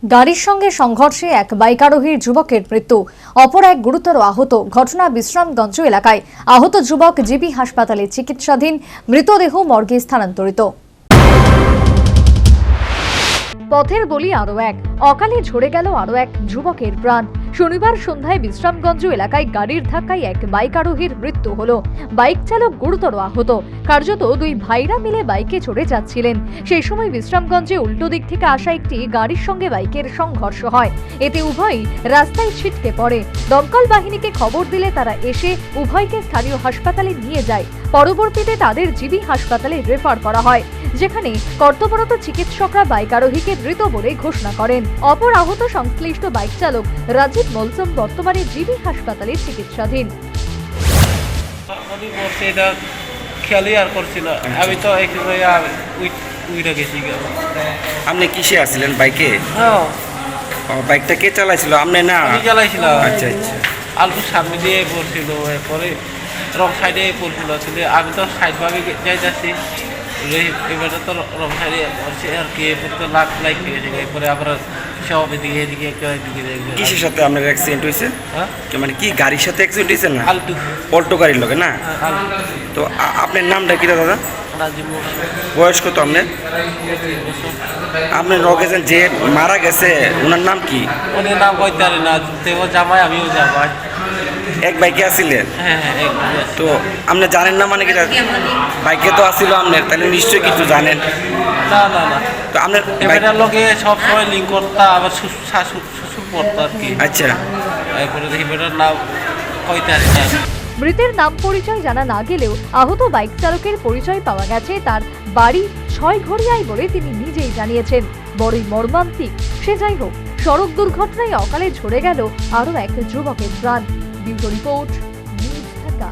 গাড়ির সঙ্গে সংঘর্ষে এক বাইক আরোহী যুবকের মৃত্যু, অপর এক গুরুতর আহত। ঘটনা বিশ্রামগঞ্জ এলাকায়। আহত যুবক জিবি হাসপাতালে চিকিৎসাধীন, মৃতদেহ মর্গে স্থানান্তরিত। পথের বলি আরো এক, অকালে ঝরে গেল আরো এক যুবকের প্রাণ। শনিবার সন্ধ্যায় বিশ্রামগঞ্জ এলাকায় গাড়ির ধাক্কায় এক বাইক আরোহীর মৃত্যু হলো। বাইক চালক গুরুতর আহত। কার্যত দুই ভাইরা মিলে বাইকে চড়ে যাচ্ছিলেন। সেই সময় বিশ্রামগঞ্জে উল্টো দিক থেকে আসা একটি গাড়ির সঙ্গে বাইকের সংঘর্ষ হয়। এতে উভয়ই রাস্তায় ছিটকে পড়ে। দমকল বাহিনীকে খবর দিলে তারা এসে উভয়কে স্থানীয় হাসপাতালে নিয়ে যায়। পরবর্তীতে তাদের জিবি হাসপাতালে রেফার করা হয়, যেখানে কর্তব্যরত চিকিৎসকরা বাইক আরোহীকে মৃত বলে ঘোষণা করেন। অপর আহত সংশ্লিষ্ট বাইক চালক রাজীব মলসম বর্তমানে জিবি হাসপাতালে চিকিৎসাধীন। আপনি কিসে আসছিলেন? বাইকে? বাইকটা কে চালাইছিল? আপনি না? আমি চালাইছিলাম। আচ্ছা আচ্ছা। আলটু সামনে দিয়ে পড়ছিল, এরপরে রং সাইডে পড়ছিল। আসলে আমি তো সাইড ভাবে যাইতেছি, এবারে তো রং সাইডে পড়ছে আর কি, এরপরে তো লাখ লাইক গেছে। এরপরে আবার সব এদিকে এদিকে কিসের সাথে আপনার অ্যাক্সিডেন্ট হয়েছে? হ্যাঁ, মানে কি গাড়ির সাথে অ্যাক্সিডেন্ট হয়েছে না? আলটু অল্টো গাড়ির লোকে না? তো আপনার নামটা কি দাদা? বয়স কত আপনার? আপনার রকেছেন যে মারা গেছে ওনার নাম কি? ওদের নাম কইতে পারি না, তেও জামাই আমিও জামাই। এক বাইকে আসছিলেন? হ্যাঁ, তো আপনি জানেন না মানে কি? বাইকে তো আসছিল আপনার, তাহলে নিশ্চয়ই কিছু জানেন। না না না, তো আপনার এবারের লোকে সবসময় লিঙ্ক করতা, আবার শ্বশুর পড়তো আর কি। আচ্ছা, এরপরে দেখি বেটার নাম কইতে পারি না। মৃতের নাম পরিচয় জানা না গেলেও আহত বাইক চালকের পরিচয় পাওয়া গেছে। তার বাড়ি ছয়ঘরিয়ায় বলে তিনি নিজেই জানিয়েছেন। বড়ই মর্মান্তিক। সে যাই হোক, সড়ক দুর্ঘটনায় অকালে ঝরে গেল আরো এক যুবকের প্রাণ। Bureau report, news Dhaka.